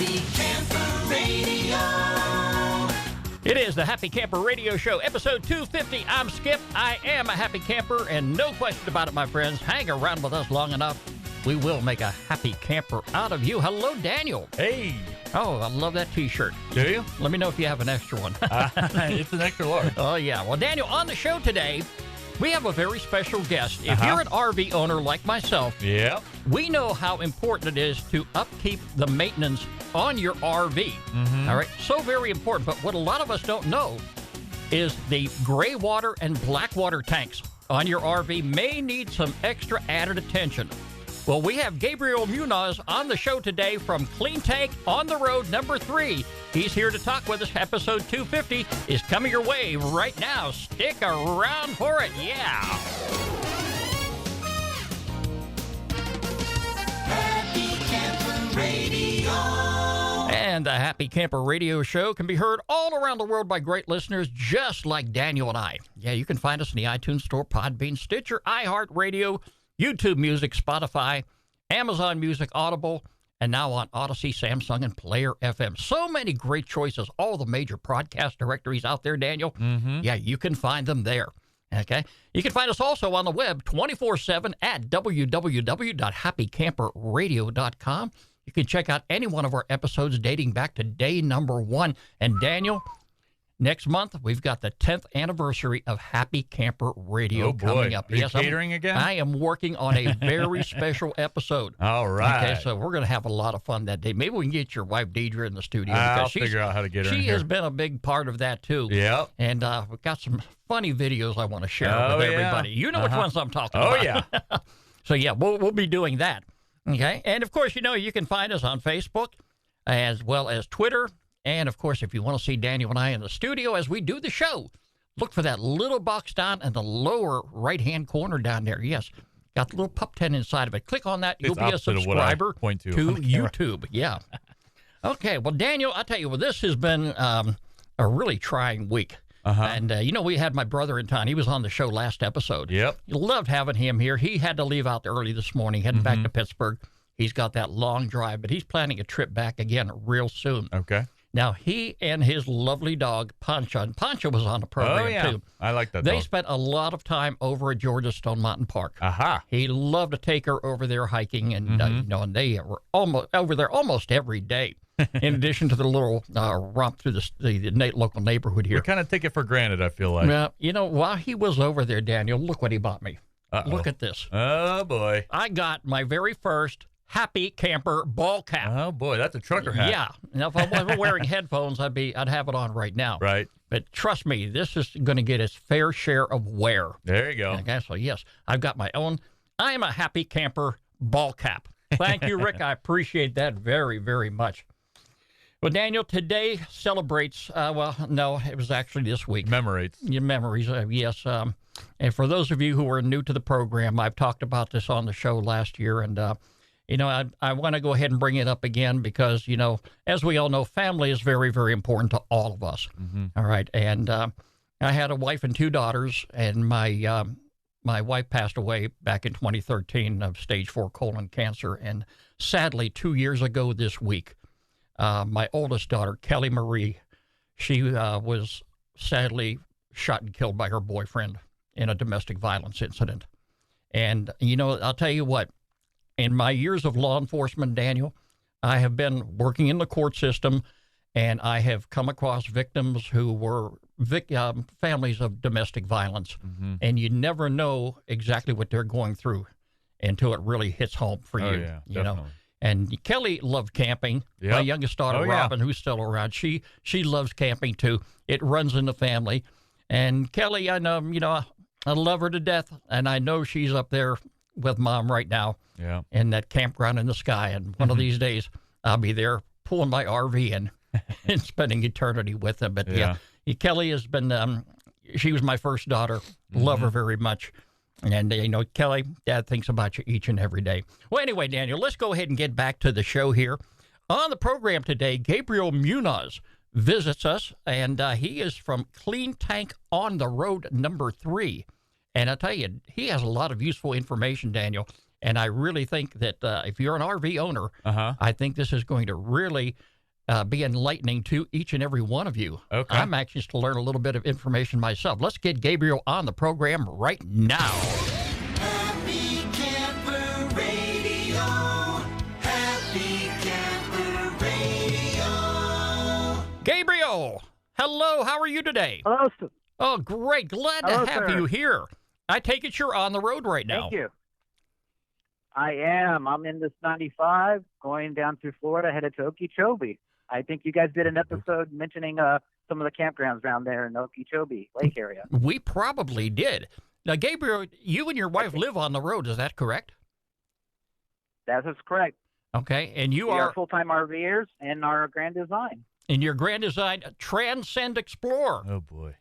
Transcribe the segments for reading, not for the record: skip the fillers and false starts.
Happy Camper Radio. It is the Happy Camper Radio Show, episode 250. I'm Skip. I am a happy camper, and no question about it, my friends. Hang around with us long enough, we will make a happy camper out of you. Hello, Daniel. Hey. Oh, I love that T-shirt. Do you? Let me know if you have an extra one. It's an extra large. Oh, yeah. Well, Daniel, on the show today, we have a very special guest. If you're an RV owner like myself, Yep. we know how important it is to upkeep the maintenance on your RV. All right, so very important. But what a lot of us don't know is the gray water and black water tanks on your RV may need some extra added attention. Well, we have Gabriel Muñoz on the show today from Kleen Tank on the road number 3. He's here to talk with us. Episode 250 is coming your way right now. Stick around for it. Yeah. Happy Camper Radio. And the Happy Camper Radio Show can be heard all around the world by great listeners just like Daniel and I. Yeah, you can find us in the iTunes Store, Podbean, Stitcher, iHeartRadio, YouTube Music, Spotify, Amazon Music, Audible, and now on Odyssey, Samsung, and Player FM. So many great choices, all the major podcast directories out there, Daniel. Yeah, you can find them there. Okay? You can find us also on the web 24/7 at www.happycamperradio.com. You can check out any one of our episodes dating back to day number 1. And Daniel, next month, we've got the 10th anniversary of Happy Camper Radio coming up. Are you catering again? I am working on a very special episode. All right. Okay, so we're going to have a lot of fun that day. Maybe we can get your wife, Deidre, in the studio. I'll figure out how to get her in She here. has been a big part of that, too. Yep. And we've got some funny videos I want to share with everybody. You know which ones I'm talking about. Oh, yeah. So, yeah, we'll be doing that. Okay? And, of course, you know, you can find us on Facebook as well as Twitter. And, of course, if you want to see Daniel and I in the studio as we do the show, look for that little box down in the lower right-hand corner down there. Yes, got the little pup tent inside of it. Click on that. You'll be a subscriber to YouTube. Yeah. Okay, well, Daniel, I'll tell you, well, this has been a really trying week. And, you know, we had my brother in town. He was on the show last episode. Yep. Loved having him here. He had to leave out early this morning, heading back to Pittsburgh. He's got that long drive, but he's planning a trip back again real soon. Okay. Now, he and his lovely dog, Pancha, and Pancha was on the program, too. I like that They dog. spent a lot of time over at Georgia Stone Mountain Park. He loved to take her over there hiking, and, you know, and they were almost over there almost every day, in addition to the little romp through the local neighborhood here. We kind of take it for granted, I feel like. Well, you know, while he was over there, Daniel, look what he bought me. Look at this. Oh, boy. I got my very first Happy Camper ball cap. Oh, boy, that's a trucker hat. Yeah. Now, if I wasn't wearing headphones, I'd have it on right now. Right. But trust me, this is going to get its fair share of wear. There you go. Okay, so yes, I've got my own. I am a Happy Camper ball cap. Thank you, Rick. I appreciate that very, very much. Well, Daniel, today celebrates, well, no, it was actually this week. Memorates. Your memories, yes. And for those of you who are new to the program, I've talked about this on the show last year, and you know, I want to go ahead and bring it up again because, you know, as we all know, family is very, very important to all of us. All right. And I had a wife and 2 daughters, and my wife passed away back in 2013 of stage 4 colon cancer. And sadly, 2 years ago this week, my oldest daughter, Kelly Marie, she was sadly shot and killed by her boyfriend in a domestic violence incident. And, you know, I'll tell you what. In my years of law enforcement, Daniel, I have been working in the court system, and I have come across victims who were families of domestic violence. And you never know exactly what they're going through until it really hits home for you. Yeah, you know. And Kelly loved camping. Yep. My youngest daughter, Robin, who's still around, she loves camping too. It runs in the family. And Kelly, I know, you know, I love her to death, and I know she's up there with Mom right now. Yeah. In that campground in the sky. And one of these days, I'll be there pulling my RV in and spending eternity with them. But yeah, Kelly has been, she was my first daughter. Love her very much. And, you know, Kelly, Dad thinks about you each and every day. Well, anyway, Daniel, let's go ahead and get back to the show here. On the program today, Gabriel Muñoz visits us, and he is from Kleen Tank on the road number 3. And I tell you, he has a lot of useful information, Daniel. And I really think that if you're an RV owner, I think this is going to really be enlightening to each and every one of you. Okay. I'm anxious to learn a little bit of information myself. Let's get Gabriel on the program right now. Happy Camper Radio. Happy Camper Radio. Gabriel, hello. How are you today? Hello, sir. Oh, great. Glad Hello, to have sir. you here. I take it you're on the road right now. Thank you. I am. I'm in this 95 going down through Florida, headed to Okeechobee. I think you guys did an episode mentioning some of the campgrounds down there in the Okeechobee Lake area. We probably did. Now, Gabriel, you and your wife live on the road. Is that correct? That is correct. Okay. And you We are are full-time RVers in our Grand Design. in your Grand Design Transcend Explorer. Oh, boy.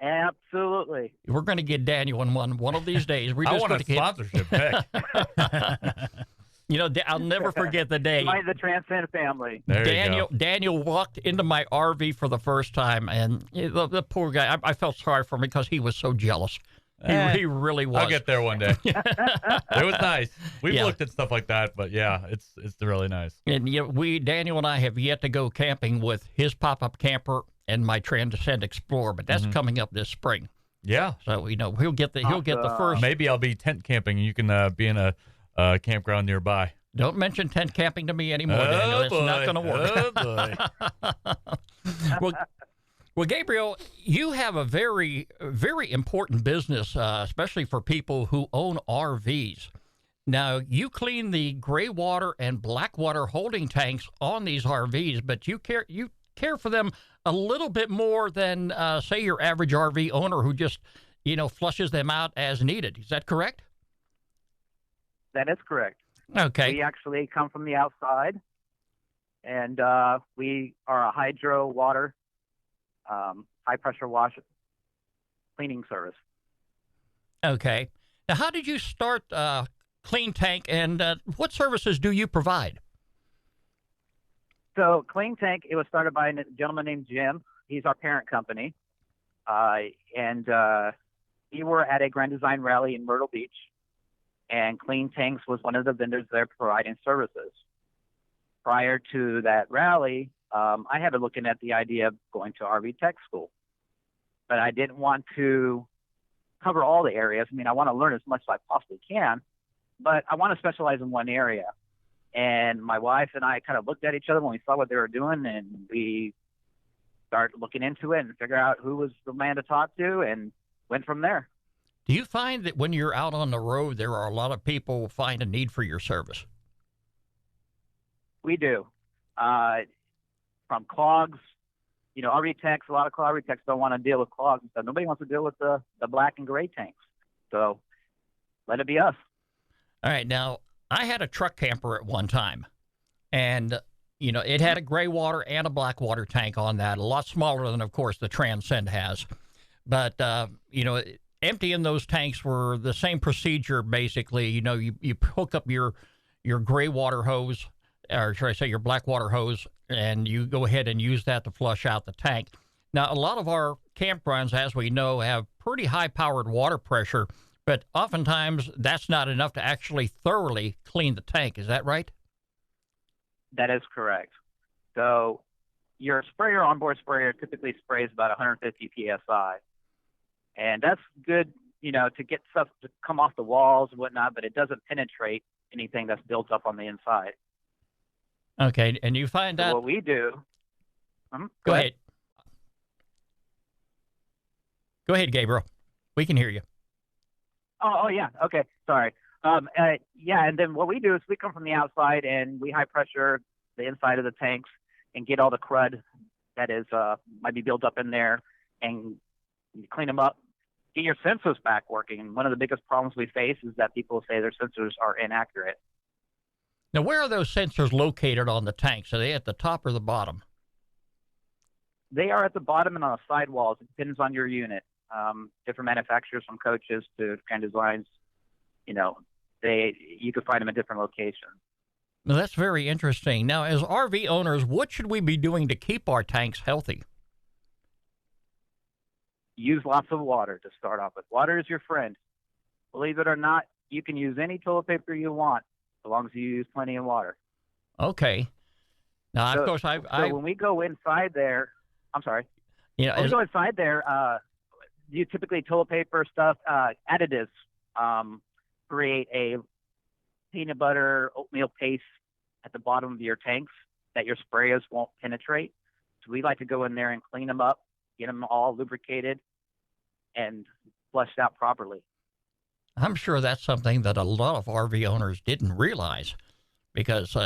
Absolutely. We're going to get Daniel in one of these days. We're I just want going a to get, sponsorship. Heck. you know, I'll never forget the day By the Transcend family. There you go. Daniel walked into my RV for the first time, and the poor guy, I felt sorry for him because he was so jealous. He really was. I'll get there one day. It was nice. We've Yeah. looked at stuff like that, but yeah, it's really nice. And you know, Daniel and I have yet to go camping with his pop-up camper and my Transcend Explorer, but that's coming up this spring. Yeah. So you know he'll get the first. Maybe I'll be tent camping and you can be in a campground nearby. Don't mention tent camping to me anymore, Daniel. It's not going to work. Oh, boy. Well, Gabriel, you have a very, very important business, especially for people who own RVs. Now, you clean the gray water and black water holding tanks on these RVs, but you care for them a little bit more than, say, your average RV owner who just, flushes them out as needed. Is that correct? That is correct. Okay. We actually come from the outside, and we are a hydro water, high-pressure wash cleaning service. Okay. Now, how did you start Kleen Tank, and what services do you provide? So Kleen Tank, it was started by a gentleman named Jim. He's our parent company. And we were at a Grand Design rally in Myrtle Beach, and Kleen Tanks was one of the vendors there providing services. Prior to that rally, I had been looking at the idea of going to RV Tech School, but I didn't want to cover all the areas. I mean, I want to learn as much as I possibly can, but I want to specialize in one area. And my wife and I kind of looked at each other when we saw what they were doing, and we started looking into it and figure out who was the man to talk to, and went from there. Do you find that when you're out on the road, there are a lot of people who find a need for your service? We do. From clogs, RV techs, a lot of RV techs don't want to deal with clogs. So nobody wants to deal with the black and gray tanks. So let it be us. All right. Now, I had a truck camper at one time, and, it had a gray water and a black water tank on that, a lot smaller than, of course, the Transcend has. But, emptying those tanks were the same procedure, basically. You hook up your gray water hose, or should I say your black water hose, and you go ahead and use that to flush out the tank. Now, a lot of our campgrounds, as we know, have pretty high-powered water pressure, but oftentimes that's not enough to actually thoroughly clean the tank. Is that right? That is correct. So your sprayer, onboard sprayer, typically sprays about 150 PSI. And that's good, to get stuff to come off the walls and whatnot, but it doesn't penetrate anything that's built up on the inside. Okay, and you find So out... what we do... Go ahead. Go ahead, Gabriel. We can hear you. Oh, yeah. Okay. Sorry. And then what we do is we come from the outside and we high pressure the inside of the tanks and get all the crud that is might be built up in there, and clean them up, get your sensors back working. And one of the biggest problems we face is that people say their sensors are inaccurate. Now, where are those sensors located on the tanks? Are they at the top or the bottom? They are at the bottom and on the side walls. It depends on your unit. Different manufacturers, from Coaches to Grand Designs, you could find them at different locations. Now, that's very interesting. Now, as RV owners, what should we be doing to keep our tanks healthy? Use lots of water to start off with. Water is your friend. Believe it or not, you can use any toilet paper you want as long as you use plenty of water. Okay. Now, So, of course, so when we go inside there, I'm sorry. you know, When we go inside there, you typically toilet paper stuff, additives create a peanut butter oatmeal paste at the bottom of your tanks that your sprayers won't penetrate. So we like to go in there and clean them up, get them all lubricated and flushed out properly. I'm sure that's something that a lot of RV owners didn't realize because,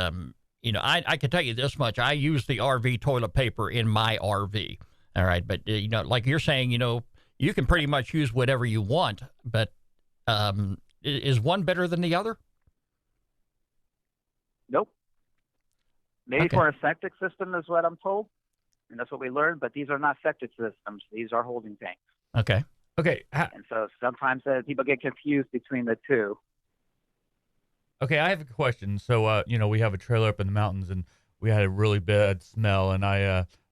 you know, I can tell you this much. I use the RV toilet paper in my RV. All right. But, you know, like you're saying, you know, you can pretty much use whatever you want. But is one better than the other? Nope. Maybe Okay. for a septic system is what I'm told. And that's what we learned. But these are not septic systems. These are holding tanks. Okay. Okay. And so sometimes people get confused between the two. Okay, I have a question. So, you know, we have a trailer up in the mountains, and we had a really bad smell. And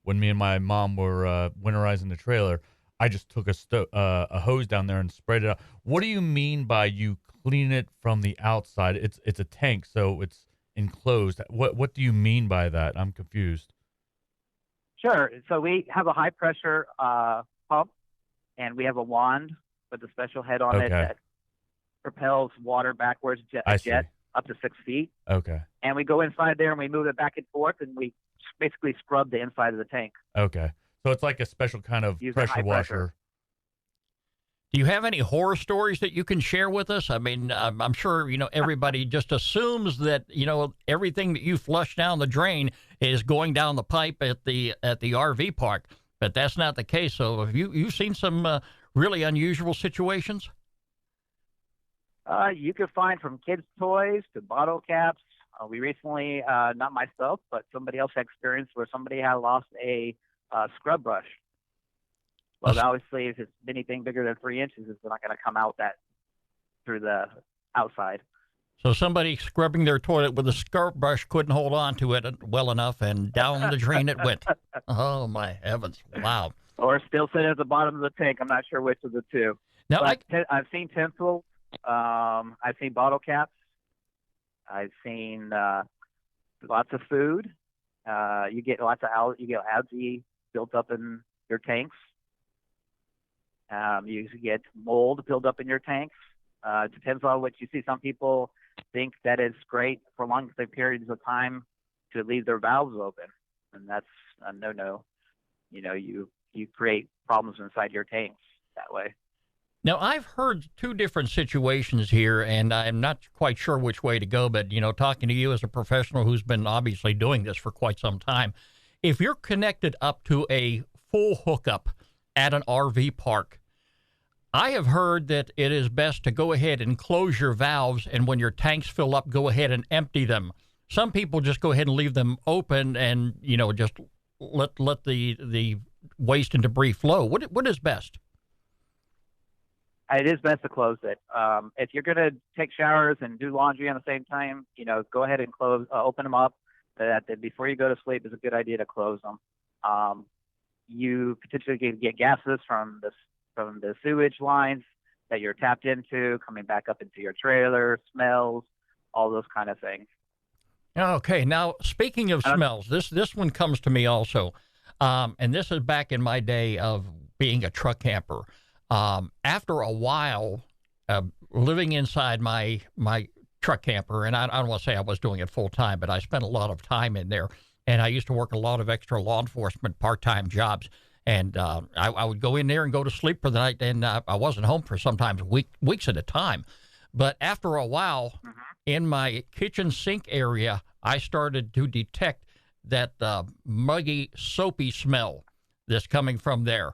when me and my mom were winterizing the trailer, I just took a hose down there and sprayed it out. What do you mean by you clean it from the outside? It's a tank, so it's enclosed. What do you mean by that? I'm confused. Sure. So we have a high pressure pump, and we have a wand with a special head on it Okay. that propels water backwards, I see. jet up to 6 feet. Okay. And we go inside there and we move it back and forth, and we basically scrub the inside of the tank. Okay. So it's like a special kind of Use a pressure high washer. pressure. Do you have any horror stories that you can share with us? I mean, I'm sure, you know, everybody just assumes that, you know, everything that you flush down the drain is going down the pipe at the RV park, but that's not the case. So have you've seen some really unusual situations? You can find from kids' toys to bottle caps. We recently, not myself, but somebody else experienced where somebody had lost a scrub brush. Well, obviously, if it's anything bigger than 3 inches, it's not going to come out that through the outside. So somebody scrubbing their toilet with a scrub brush couldn't hold on to it well enough, and down the drain it went. Oh, my heavens. Wow. Or still sitting at the bottom of the tank. I'm not sure which of the two. Now, But I've seen tinsel. I've seen bottle caps. I've seen lots of food. You get lots of algae built up in your tanks. You get mold built up in your tanks. It depends on what you see. Some people think that it's great for long periods of time to leave their valves open, and that's a no-no. You know, you create problems inside your tanks that way. Now, I've heard two different situations here, and I'm not quite sure which way to go, but, you know, talking to you as a professional who's been obviously doing this for quite some time, if you're connected up to a full hookup at an RV park, I have heard that it is best to go ahead and close your valves, and when your tanks fill up, go ahead and empty them. Some people just go ahead and leave them open and, you know, just let the waste and debris flow. What is best? It is best to close it. If you're going to take showers and do laundry on the same time, you know, go ahead and open them up. That before you go to sleep is a good idea to close them. You potentially can get gases from the sewage lines that you're tapped into, coming back up into your trailer, smells, all those kind of things. Okay, now speaking of smells, this one comes to me also, and this is back in my day of being a truck camper. After a while, living inside my truck camper, and I don't want to say I was doing it full time, but I spent a lot of time in there, and I used to work a lot of extra law enforcement part-time jobs, and I would go in there and go to sleep for the night, and I wasn't home for sometimes weeks at a time. But after a while, in my kitchen sink area, I started to detect that muggy, soapy smell that's coming from there.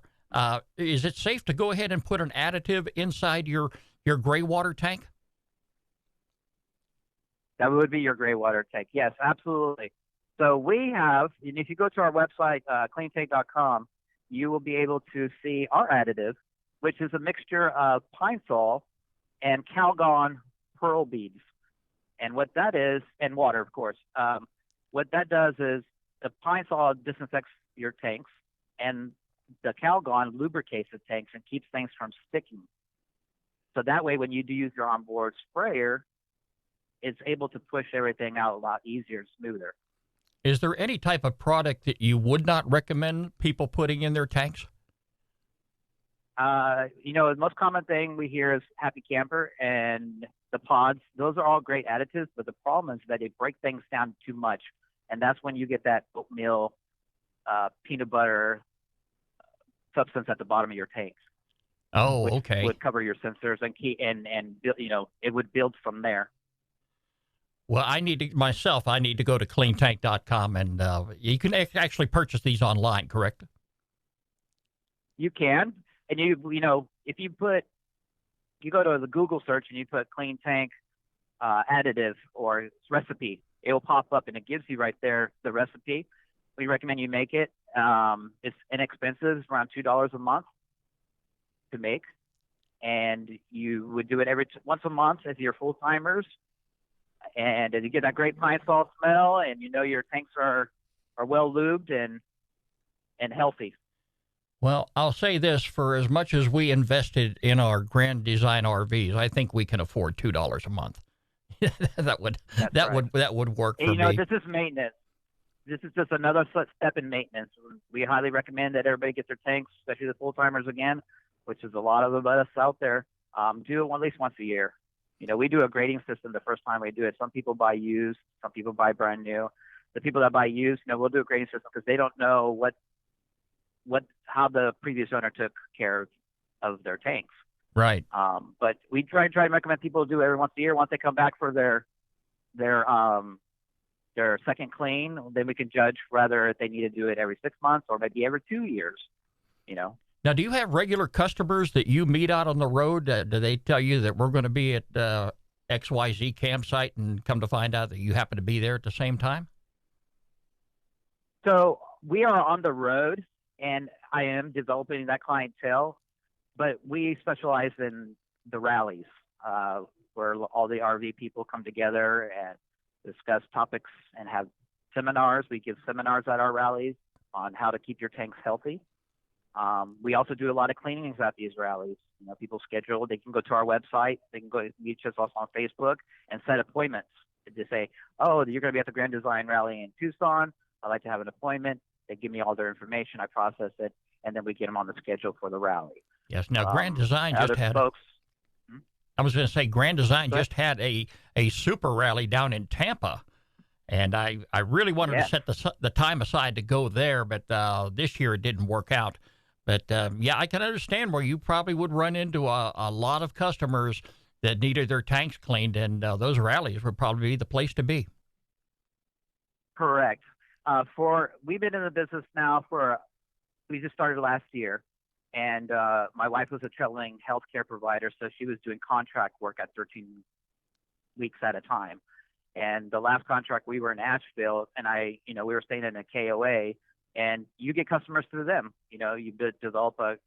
Is it safe to go ahead and put an additive inside your gray water tank? That would be your gray water tank. Yes, absolutely. So we have, and if you go to our website, cleantank.com, you will be able to see our additive, which is a mixture of pine sol and Calgon pearl beads. And what that is, and water, of course. What that does is the pine sol disinfects your tanks, and the Calgon lubricates the tanks and keeps things from sticking. So that way, when you do use your onboard sprayer, it's able to push everything out a lot easier and smoother. Is there any type of product that you would not recommend people putting in their tanks? The most common thing we hear is Happy Camper and the pods. Those are all great additives, but the problem is that they break things down too much. And that's when you get that oatmeal, peanut butter substance at the bottom of your tanks. Oh, which okay. would cover your sensors and it would build from there. Well, I need to go to cleantank.com, and you can actually purchase these online, correct? You can, and if you go to the Google search and you put Kleen Tank additive or recipe, it will pop up and it gives you right there the recipe. We recommend you make it. It's inexpensive, it's around $2 a month to make, and you would do it once a month as your full timers. And you get that great pine sol smell, and your tanks are well lubed and healthy. Well, I'll say this: for as much as we invested in our Grand Design RVs, I think we can afford $2 a month. that would work for me. This is maintenance. This is just another step in maintenance. We highly recommend that everybody get their tanks, especially the full timers again, which is a lot of us out there. Do it at least once a year. We do a grading system the first time we do it. Some people buy used, some people buy brand new. The people that buy used, we'll do a grading system because they don't know how the previous owner took care of their tanks. Right. But we try and recommend people do it every once a year. Once they come back for their second clean, then we can judge whether they need to do it every 6 months or maybe every 2 years. Now, do you have regular customers that you meet out on the road? Do they tell you that we're going to be at XYZ campsite and come to find out that you happen to be there at the same time? So we are on the road, and I am developing that clientele, but we specialize in the rallies where all the RV people come together and discuss topics and have seminars. We give seminars at our rallies on how to keep your tanks healthy. We also do a lot of cleanings at these rallies. People schedule, they can go to our website, they can go reach us also on Facebook and set appointments to say, oh, you're going to be at the Grand Design Rally in Tucson. I'd like to have an appointment. They give me all their information. I process it, and then we get them on the schedule for the rally. Yes. Now, Grand Design just had. Folks, I was going to say Grand Design just had a super rally down in Tampa, and I really wanted to set the time aside to go there, but this year it didn't work out. But, I can understand where you probably would run into a lot of customers that needed their tanks cleaned, and those rallies would probably be the place to be. Correct. We've been in the business now we just started last year, and my wife was a traveling healthcare provider, so she was doing contract work at 13 weeks at a time. And the last contract, we were in Asheville, and we were staying in a KOA, and you get customers through them. You develop a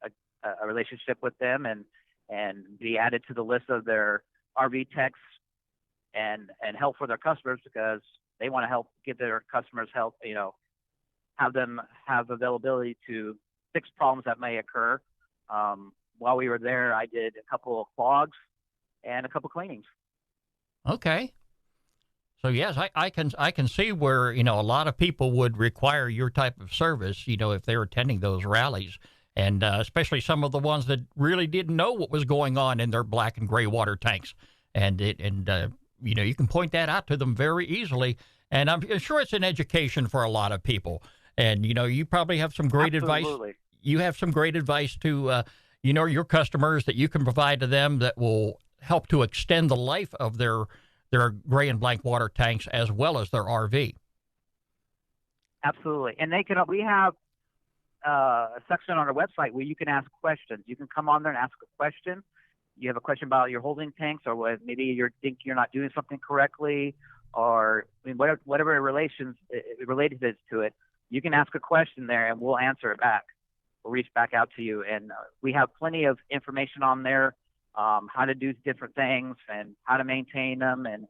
relationship with them and be added to the list of their RV techs and help for their customers because they want to help get their customers help, have them have availability to fix problems that may occur. While we were there, I did a couple of clogs and a couple cleanings. Okay. So yes, I can see where a lot of people would require your type of service, if they're attending those rallies, and especially some of the ones that really didn't know what was going on in their black and gray water tanks, and you can point that out to them very easily, and I'm sure it's an education for a lot of people, and you probably have some great advice. You have some great advice to your customers that you can provide to them that will help to extend the life of their gray and blank water tanks as well as their RV. Absolutely. And we have a section on our website where you can ask questions. You can come on there and ask a question. You have a question about your holding tanks, or maybe you think you're not doing something correctly, or whatever related is to it. You can ask a question there and we'll answer it back. We'll reach back out to you. And we have plenty of information on there. How to do different things and how to maintain them, and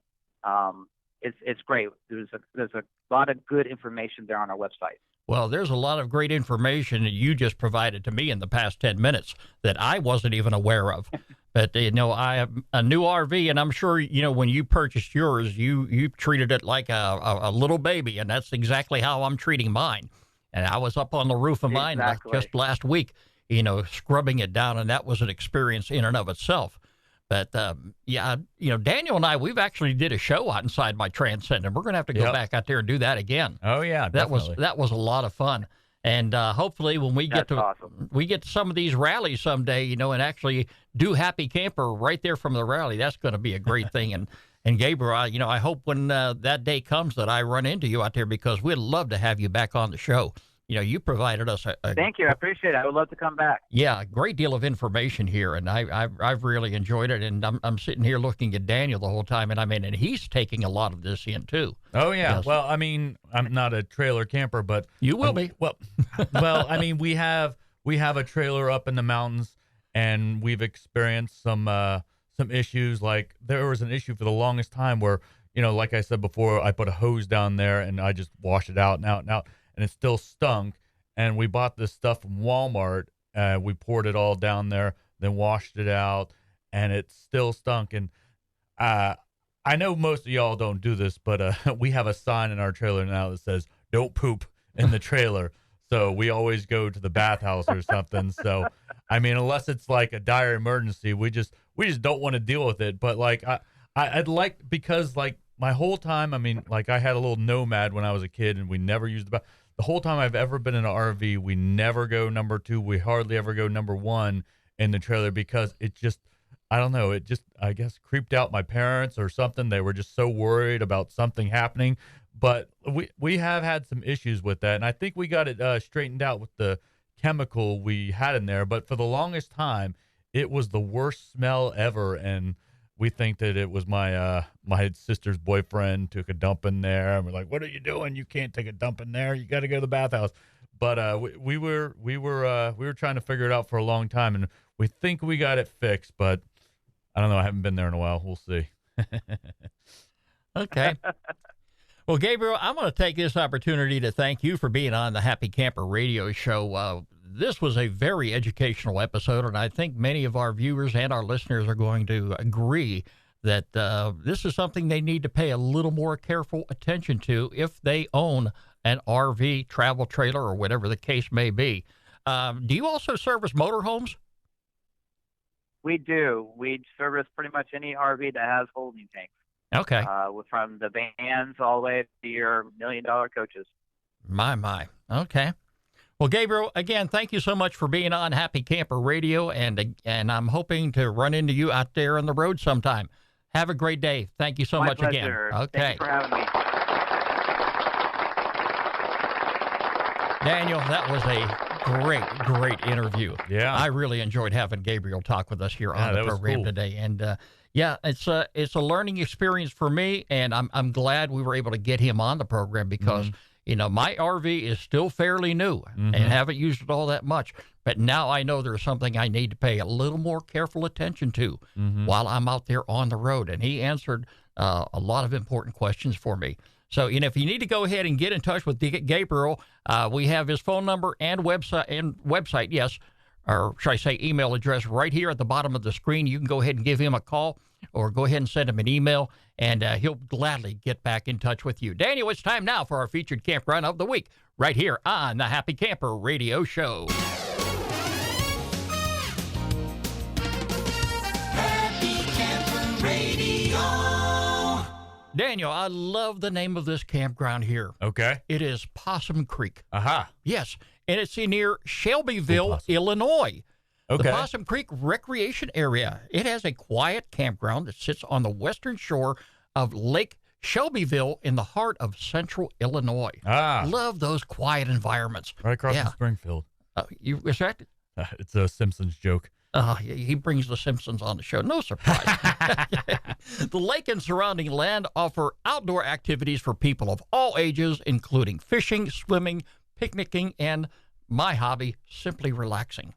it's great. There's a lot of good information there on our website. Well, there's a lot of great information that you just provided to me in the past 10 minutes that I wasn't even aware of. But, I have a new RV, and I'm sure, when you purchased yours, you treated it like a little baby, and that's exactly how I'm treating mine. And I was up on the roof of mine just last week, scrubbing it down, and that was an experience in and of itself. But, Daniel and I, we've actually did a show out inside my Transcendent. We're going to have to go back out there and do that again. Oh, yeah, definitely. That was a lot of fun. And hopefully when we get to some of these rallies someday, and actually do Happy Camper right there from the rally, that's going to be a great thing. And Gabriel, I hope when that day comes that I run into you out there, because we'd love to have you back on the show. You provided us Thank you. I appreciate it. I would love to come back. Yeah, a great deal of information here, and I've really enjoyed it. And I'm sitting here looking at Daniel the whole time, and he's taking a lot of this in too. Oh yeah. Yes. Well, I'm not a trailer camper, but you will be. Well, we have a trailer up in the mountains, and we've experienced some issues. Like there was an issue for the longest time where, like I said before, I put a hose down there and I just washed it out and out and out, and it still stunk. And we bought this stuff from Walmart. We poured it all down there, then washed it out, and it still stunk. And I know most of y'all don't do this, but we have a sign in our trailer now that says, "Don't poop in the trailer." So we always go to the bathhouse or something. So, unless it's like a dire emergency, we just don't want to deal with it. But like, I'd like, because like my whole time, I had a little Nomad when I was a kid, and we never used the bath. The whole time I've ever been in an RV, we never go number 2. We hardly ever go number 1 in the trailer, because it just, I don't know, it just, I guess, creeped out my parents or something. They were just so worried about something happening. But we have had some issues with that, and I think we got it straightened out with the chemical we had in there. But for the longest time, it was the worst smell ever, and we think that it was my sister's boyfriend took a dump in there, and we're like, "What are you doing? You can't take a dump in there. You got to go to the bathhouse." But we were trying to figure it out for a long time, and we think we got it fixed. But I don't know. I haven't been there in a while. We'll see. Okay. Well, Gabriel, I'm going to take this opportunity to thank you for being on the Happy Camper Radio Show. This was a very educational episode, and I think many of our viewers and our listeners are going to agree that this is something they need to pay a little more careful attention to if they own an RV, travel trailer, or whatever the case may be. Do you also service motorhomes? We do. We service pretty much any RV that has holding tanks. Okay. From the vans all the way to your $1 million coaches. My. Okay. Well, Gabriel, again, thank you so much for being on Happy Camper Radio, and I'm hoping to run into you out there on the road sometime. Have a great day. Thank you so My much pleasure. again. Okay. Thank you for having me. Daniel, that was a great interview. Yeah. I really enjoyed having Gabriel talk with us here on the program today. And it's a learning experience for me, and I'm glad we were able to get him on the program, because my RV is still fairly new and haven't used it all that much. But now I know there's something I need to pay a little more careful attention to while I'm out there on the road. And he answered a lot of important questions for me. So, if you need to go ahead and get in touch with Gabriel, we have his phone number and website, yes, or should I say email address right here at the bottom of the screen. You can go ahead and give him a call or go ahead and send him an email, and he'll gladly get back in touch with you. Daniel, it's time now for our featured campground of the week right here on the Happy Camper Radio Show. Happy Camper Radio. Daniel, I love the name of this campground here. Okay. It is Possum Creek. Aha. Yes, and it's near Shelbyville, Illinois. Okay. The Possum Creek Recreation Area. It has a quiet campground that sits on the western shore of Lake Shelbyville in the heart of central Illinois. Love those quiet enviriments. Right across from Springfield. Is that? It's a Simpsons joke. He brings the Simpsons on the show. No surprise. The lake and surrounding land offer outdoor activities for people of all ages, including fishing, swimming, picnicking, and my hobby, simply relaxing.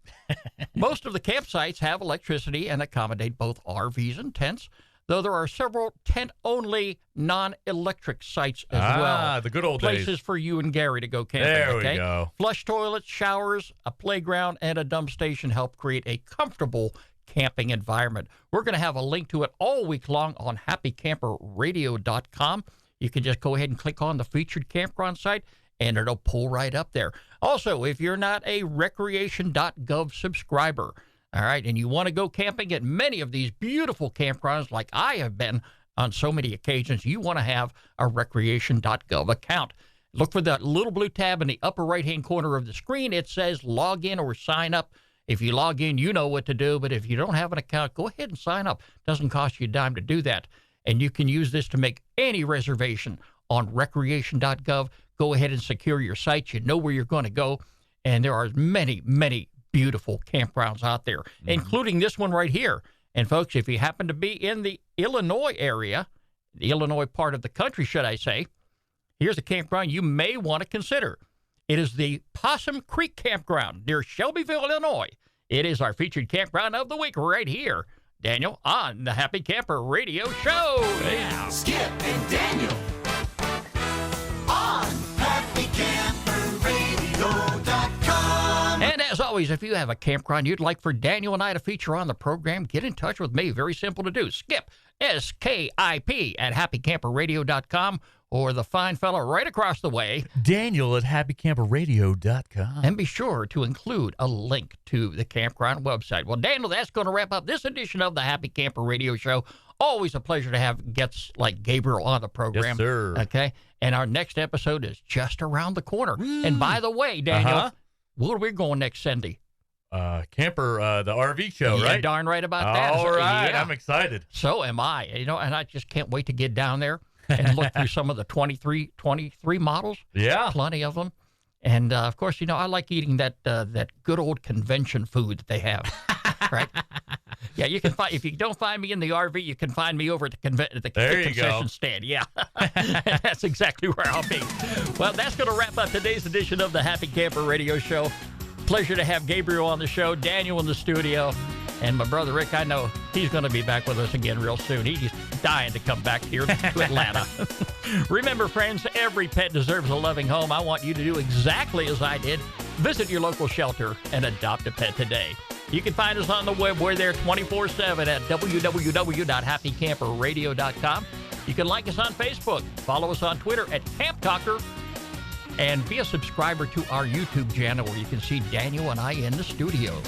Most of the campsites have electricity and accommodate both RVs and tents. though there are several tent-only non-electric sites as well. The good old Places days. for you and Gary to go camping. There okay? we go. Flush toilets, showers, a playground, and a dump station help create a comfortable camping environment. We're going to have a link to it all week long on happycamperradio.com. You can just go ahead and click on the featured campground site, and it'll pull right up there. Also, if you're not a recreation.gov subscriber, all right, and you want to go camping at many of these beautiful campgrounds like I have been on so many occasions, you want to have a recreation.gov account. Look for that little blue tab in the upper right-hand corner of the screen. It says log in or sign up. If you log in, you know what to do, but if you don't have an account, go ahead and sign up. Doesn't cost you a dime to do that. And you can use this to make any reservation on recreation.gov. Go ahead and secure your site. You know where you're going to go. And there are many, many beautiful campgrounds out there, including this one right here. And folks, if you happen to be in the Illinois area, the Illinois part of the country, should I say, here's a campground you may want to consider. It is the Possum Creek Campground near Shelbyville, Illinois. It is our featured campground of the week right here, Daniel, on the Happy Camper Radio Show. Yeah. Skip and Daniel on happycamperradio.com. And as always, if you have a campground you'd like for Daniel and I to feature on the program, get in touch with me. Very simple to do. Skip, S-K-I-P, at happycamperradio.com, or the fine fellow right across the way, Daniel at happycamperradio.com. and be sure to include a link to the campground website. Well, Daniel, that's going to wrap up this edition of the Happy Camper Radio Show. Always a pleasure to have guests like Gabriel on the program. Yes, sir. Okay, and our next episode is just around the corner. And by the way, Daniel, where are we going next Sunday? Camper, the RV show, Yeah, right? darn right about that. All right. Yeah. I'm excited. So am I. You know, and I just can't wait to get down there and look through some of the 23 models. Yeah. Plenty of them. And, of course, you know, I like eating that good old convention food that they have, right? Yeah, you can find, if you don't find me in the RV, you can find me over at the concession stand. Yeah, that's exactly where I'll be. Well, that's going to wrap up today's edition of the Happy Camper Radio Show. Pleasure to have Gabriel on the show, Daniel in the studio, and my brother Rick. I know he's going to be back with us again real soon. He's dying to come back here to Atlanta. Remember, friends, every pet deserves a loving home. I want you to do exactly as I did. Visit your local shelter and adopt a pet today. You can find us on the web. We're there 24/7 at www.happycamperradio.com. You can like us on Facebook, follow us on Twitter at Camp Talker, and be a subscriber to our YouTube channel where you can see Daniel and I in the studio.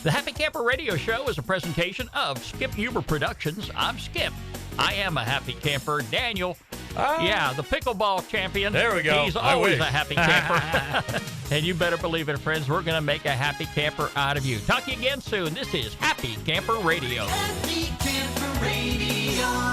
The Happy Camper Radio Show is a presentation of Skip Huber Productions. I'm Skip. I am a happy camper. Daniel, yeah, the pickleball champion. There we go. He's I always wish. a happy camper. And you better believe it, friends. We're going to make a happy camper out of you. Talk to you again soon. This is Happy Camper Radio. Happy Camper Radio.